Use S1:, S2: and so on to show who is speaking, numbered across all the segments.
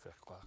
S1: faire croire.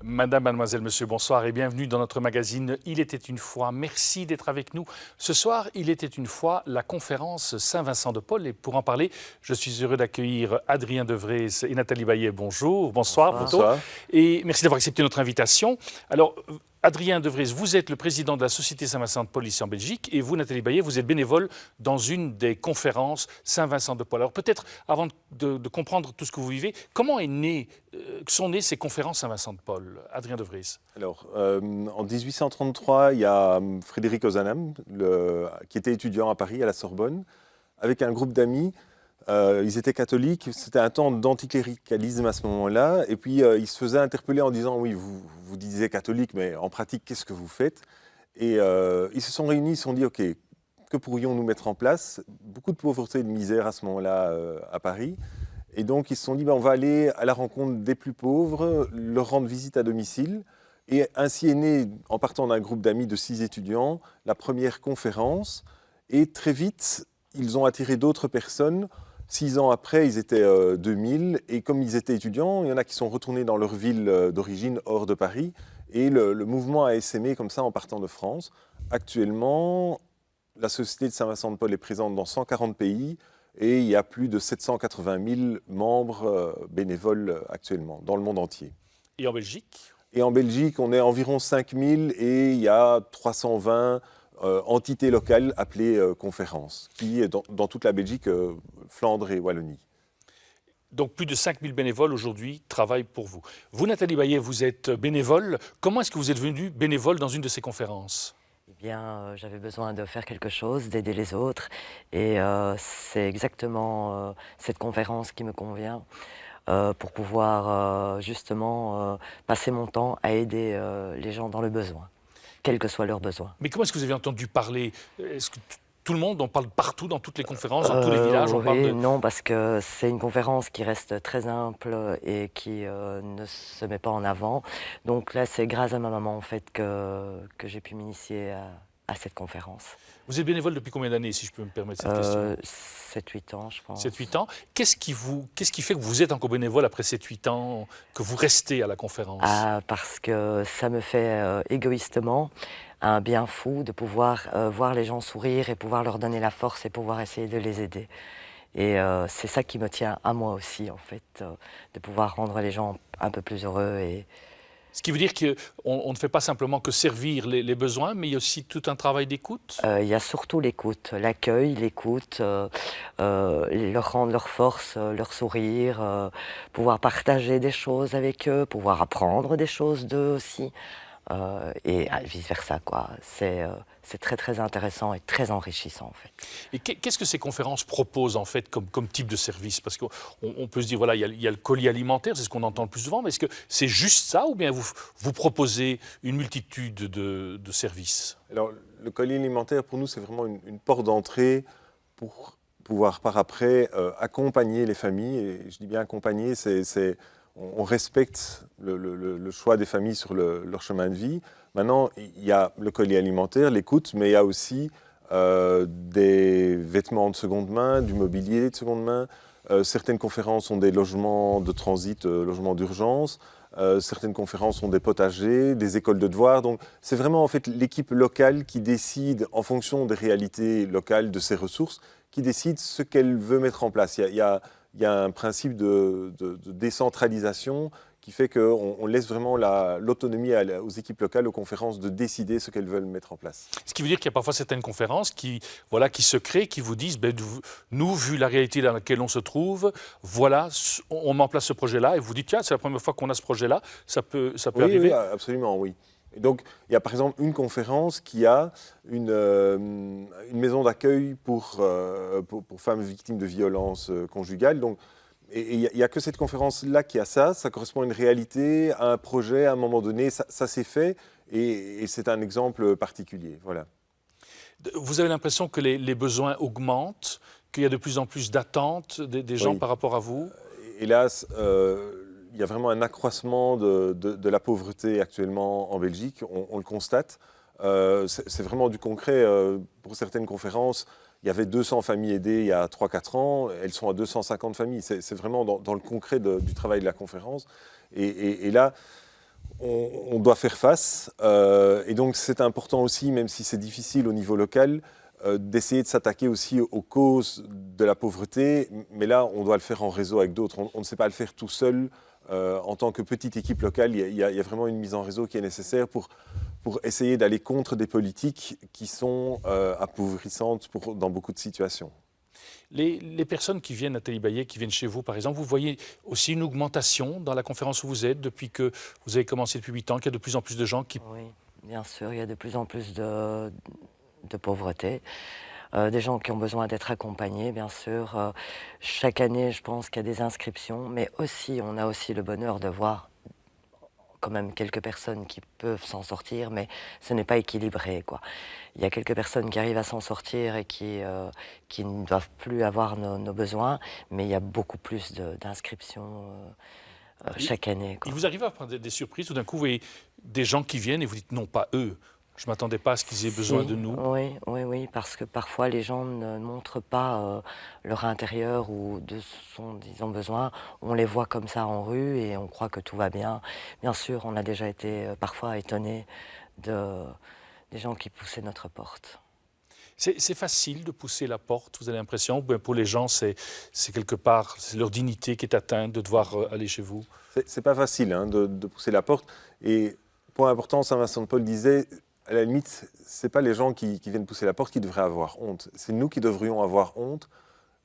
S1: Madame, mademoiselle, monsieur, bonsoir et bienvenue dans notre magazine Il était une fois. Merci d'être avec nous. Ce soir, Il était une fois, la conférence Saint-Vincent de Paul. Et pour en parler, je suis heureux d'accueillir Adrien Devrez et Nathalie Baillet. Bonjour, bonsoir.
S2: Bonsoir.
S1: Et merci d'avoir accepté notre invitation. Alors, Adrien Devrez, vous êtes le président de la Société Saint-Vincent de Paul ici en Belgique et vous, Nathalie Baillet, vous êtes bénévole dans une des conférences Saint-Vincent de Paul. Alors peut-être, avant de comprendre tout ce que vous vivez, comment sont nées ces conférences Saint-Vincent de Paul? Adrien Devrez.
S2: Alors, en 1833, il y a Frédéric Ozanam, qui était étudiant à Paris, à la Sorbonne, avec un groupe d'amis. Ils étaient catholiques, c'était un temps d'anticléricalisme à ce moment-là, et puis ils se faisaient interpeller en disant « oui, vous disiez catholique, mais en pratique, qu'est-ce que vous faites ?» Et ils se sont réunis, ils se sont dit « ok, que pourrions-nous mettre en place ?» Beaucoup de pauvreté et de misère à ce moment-là à Paris, et donc ils se sont dit on va aller à la rencontre des plus pauvres, leur rendre visite à domicile, et ainsi est née, en partant d'un groupe d'amis de 6 étudiants, la première conférence, et très vite, ils ont attiré d'autres personnes. 6 ans après, ils étaient 2000, et comme ils étaient étudiants, il y en a qui sont retournés dans leur ville d'origine, hors de Paris, et le mouvement a essaimé comme ça en partant de France. Actuellement, la Société de Saint-Vincent de Paul est présente dans 140 pays, et il y a plus de 780 000 membres bénévoles actuellement, dans le monde entier.
S1: Et en Belgique?
S2: Et en Belgique, on est environ 5 000, et il y a 320 entités locales appelées conférences, qui est dans toute la Belgique, Flandre et Wallonie.
S1: Donc plus de 5 000 bénévoles aujourd'hui travaillent pour vous. Vous, Nathalie Baillet, vous êtes bénévole. Comment est-ce que vous êtes devenue bénévole dans une de ces conférences?
S3: Eh bien, j'avais besoin de faire quelque chose, d'aider les autres. Et c'est exactement cette conférence qui me convient pour pouvoir justement passer mon temps à aider les gens dans le besoin, quel que soit leur besoin.
S1: Mais comment est-ce que vous avez entendu parler? Est-ce que tout le monde, on parle partout, dans toutes les conférences, dans tous les villages, on parle de...
S3: Non, parce que c'est une conférence qui reste très simple et qui ne se met pas en avant. Donc là, c'est grâce à ma maman, en fait, que j'ai pu m'initier à cette conférence.
S1: Vous êtes bénévole depuis combien d'années, si je peux me permettre cette question?
S3: 7-8 ans, je pense.
S1: 7-8 ans. Qu'est-ce qui fait que vous êtes encore bénévole après 7-8 ans, que vous restez à la conférence?
S3: Parce que ça me fait égoïstement un bien fou de pouvoir voir les gens sourire et pouvoir leur donner la force et pouvoir essayer de les aider. Et c'est ça qui me tient à moi aussi, en fait, de pouvoir rendre les gens un peu plus heureux.
S1: Ce qui veut dire qu'on ne fait pas simplement que servir les besoins, mais il y a aussi tout un travail d'écoute?
S3: Il y a surtout l'écoute, l'accueil, l'écoute, leur rendre leur force, leur sourire, pouvoir partager des choses avec eux, pouvoir apprendre des choses d'eux aussi. Et vice-versa, quoi. C'est très, très intéressant et très enrichissant, en fait.
S1: Et qu'est-ce que ces conférences proposent, en fait, comme type de service? Parce qu'on peut se dire, voilà, il y a le colis alimentaire, c'est ce qu'on entend le plus souvent, mais est-ce que c'est juste ça, ou bien vous proposez une multitude de services?
S2: Alors, le colis alimentaire, pour nous, c'est vraiment une porte d'entrée pour pouvoir, par après, accompagner les familles. Et je dis bien accompagner, on respecte le choix des familles sur leur chemin de vie. Maintenant, il y a le colis alimentaire, l'écoute, mais il y a aussi des vêtements de seconde main, du mobilier de seconde main. Certaines conférences ont des logements de transit, logements d'urgence. Certaines conférences ont des potagers, des écoles de devoirs. Donc, c'est vraiment en fait l'équipe locale qui décide, en fonction des réalités locales, de ses ressources, qui décide ce qu'elle veut mettre en place. Il y a un principe de décentralisation qui fait qu'on laisse vraiment l'autonomie aux équipes locales, aux conférences, de décider ce qu'elles veulent mettre en place.
S1: Ce qui veut dire qu'il y a parfois certaines conférences qui se créent, qui vous disent, nous, vu la réalité dans laquelle on se trouve, voilà, on met en place ce projet-là, et vous dites, tiens, c'est la première fois qu'on a ce projet-là, ça peut arriver?
S2: Oui, absolument, oui. Et donc, il y a par exemple une conférence qui a une maison d'accueil pour femmes victimes de violences conjugales. Donc, et il n'y a que cette conférence-là qui a ça. Ça correspond à une réalité, à un projet, à un moment donné. Ça s'est fait et c'est un exemple particulier. Voilà.
S1: Vous avez l'impression que les besoins augmentent, qu'il y a de plus en plus d'attentes des gens
S2: Oui.
S1: par rapport à vous?
S2: Hélas, il y a vraiment un accroissement de la pauvreté actuellement en Belgique, on le constate. C'est vraiment du concret. Pour certaines conférences, il y avait 200 familles aidées il y a 3-4 ans, elles sont à 250 familles. C'est vraiment dans le concret du travail de la conférence. Et là, on doit faire face. Et donc c'est important aussi, même si c'est difficile au niveau local, d'essayer de s'attaquer aussi aux causes de la pauvreté. Mais là, on doit le faire en réseau avec d'autres. On ne sait pas le faire tout seul. En tant que petite équipe locale, il y a vraiment une mise en réseau qui est nécessaire pour essayer d'aller contre des politiques qui sont appauvrissantes dans beaucoup de situations.
S1: Les personnes qui viennent, Nathalie Baillet, qui viennent chez vous, par exemple, vous voyez aussi une augmentation dans la conférence où vous êtes depuis que vous avez commencé depuis 8 ans, qu'il y a de plus en plus de gens qui...
S3: Oui, bien sûr, il y a de plus en plus de pauvreté. Des gens qui ont besoin d'être accompagnés, bien sûr. Chaque année, je pense qu'il y a des inscriptions, mais aussi, on a aussi le bonheur de voir quand même quelques personnes qui peuvent s'en sortir, mais ce n'est pas équilibré, quoi. Il y a quelques personnes qui arrivent à s'en sortir et qui ne doivent plus avoir nos besoins, mais il y a beaucoup plus d'inscriptions chaque année, quoi.
S1: Il vous arrive à prendre des surprises, tout d'un coup, vous voyez des gens qui viennent et vous dites non, pas eux. Je ne m'attendais pas à ce qu'ils aient besoin
S3: Si,
S1: de nous.
S3: oui, parce que parfois les gens ne montrent pas leur intérieur ou de ce dont ils ont besoin. On les voit comme ça en rue et on croit que tout va bien. Bien sûr, on a déjà été parfois étonnés des gens qui poussaient notre porte.
S1: C'est facile de pousser la porte, vous avez l'impression? Pour les gens, c'est quelque part, c'est leur dignité qui est atteinte de devoir aller chez vous.
S2: C'est pas facile de pousser la porte. Et point important, Saint-Vincent-de-Paul disait, à la limite, ce n'est pas les gens qui viennent pousser la porte qui devraient avoir honte. C'est nous qui devrions avoir honte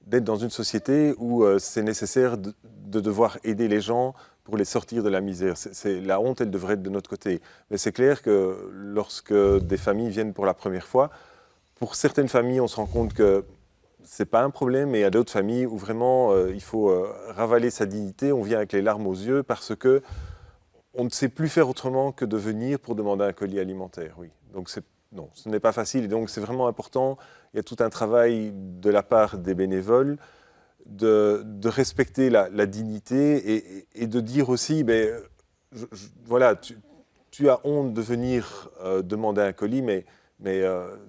S2: d'être dans une société où c'est nécessaire de devoir aider les gens pour les sortir de la misère. La honte, elle devrait être de notre côté. Mais c'est clair que lorsque des familles viennent pour la première fois, pour certaines familles, on se rend compte que ce n'est pas un problème, et il y a d'autres familles où vraiment il faut ravaler sa dignité. On vient avec les larmes aux yeux parce que on ne sait plus faire autrement que de venir pour demander un colis alimentaire, oui. Donc non, ce n'est pas facile. Et donc c'est vraiment important. Il y a tout un travail de la part des bénévoles de respecter la dignité et de dire aussi, voilà, tu as honte de venir demander un colis, mais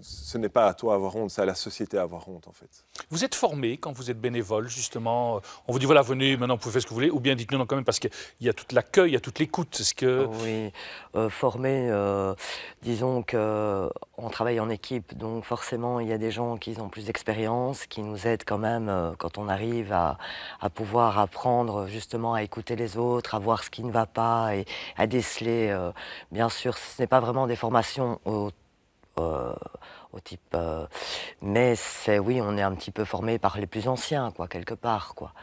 S2: ce n'est pas à toi à avoir honte, c'est à la société à avoir honte en fait.
S1: Vous êtes formé quand vous êtes bénévole, justement. On vous dit, voilà, venez, maintenant vous pouvez faire ce que vous voulez, ou bien dites non, quand même, parce qu'il y a tout l'accueil, il y a toute l'écoute. Est-ce que...
S3: Oui, formé, disons qu'on travaille en équipe, donc forcément il y a des gens qui ont plus d'expérience, qui nous aident quand même quand on arrive à pouvoir apprendre justement à écouter les autres, à voir ce qui ne va pas et à déceler. Bien sûr, ce n'est pas vraiment des formations au type, mais oui, on est un petit peu formé par les plus anciens, quoi, quelque part, quoi,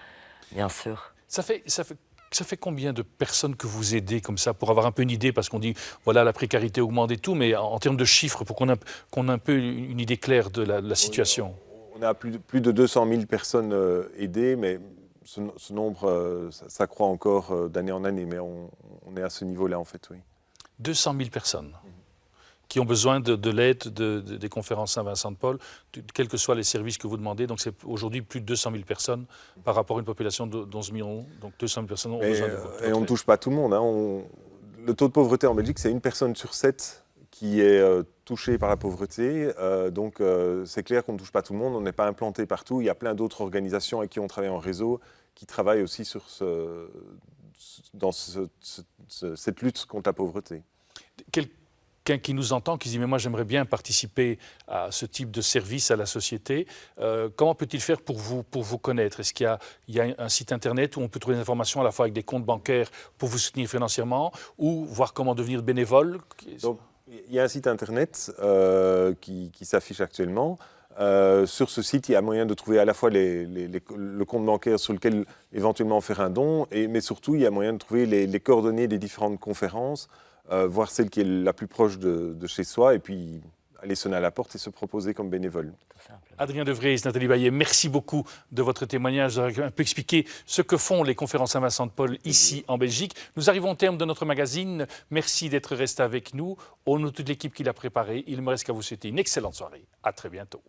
S3: bien sûr.
S1: Ça fait combien de personnes que vous aidez comme ça, pour avoir un peu une idée, parce qu'on dit, voilà, la précarité augmente et tout, mais en termes de chiffres, pour qu'on ait un peu une idée claire de la situation?
S2: On a plus de 200 000 personnes aidées, mais ce nombre s'accroît encore d'année en année, mais on est à ce niveau-là, en fait, oui.
S1: 200 000 personnes qui ont besoin de l'aide des conférences Saint-Vincent-de-Paul, quels que soient les services que vous demandez. Donc c'est aujourd'hui plus de 200 000 personnes par rapport à une population d'11 millions. Donc 200 000 personnes ont besoin de votre aide.
S2: Et on ne touche pas tout le monde. Le taux de pauvreté en Belgique, c'est 1 personne sur 7 qui est touchée par la pauvreté. Donc c'est clair qu'on ne touche pas tout le monde. On n'est pas implanté partout. Il y a plein d'autres organisations avec qui on travaille en réseau qui travaillent aussi dans cette lutte contre la pauvreté.
S1: Quelqu'un qui nous entend, qui dit « mais moi j'aimerais bien participer à ce type de service à la société », comment peut-il faire pour vous connaître? Est-ce qu'il y a un site internet où on peut trouver des informations à la fois avec des comptes bancaires pour vous soutenir financièrement ou voir comment devenir bénévole?
S2: Donc, il y a un site internet qui s'affiche actuellement. Sur ce site, il y a moyen de trouver à la fois le compte bancaire sur lequel éventuellement faire un don, mais surtout il y a moyen de trouver les coordonnées des différentes conférences, voir celle qui est la plus proche de chez soi et puis aller sonner à la porte et se proposer comme bénévole.
S3: Tout simple.
S1: Adrien De Vries, Nathalie Baillet, merci beaucoup de votre témoignage, d'avoir un peu expliqué ce que font les conférences Saint-Vincent-de-Paul ici en Belgique. Nous arrivons au terme de notre magazine. Merci d'être resté avec nous. Au nom de toute l'équipe qui l'a préparé, il ne me reste qu'à vous souhaiter une excellente soirée. À très bientôt.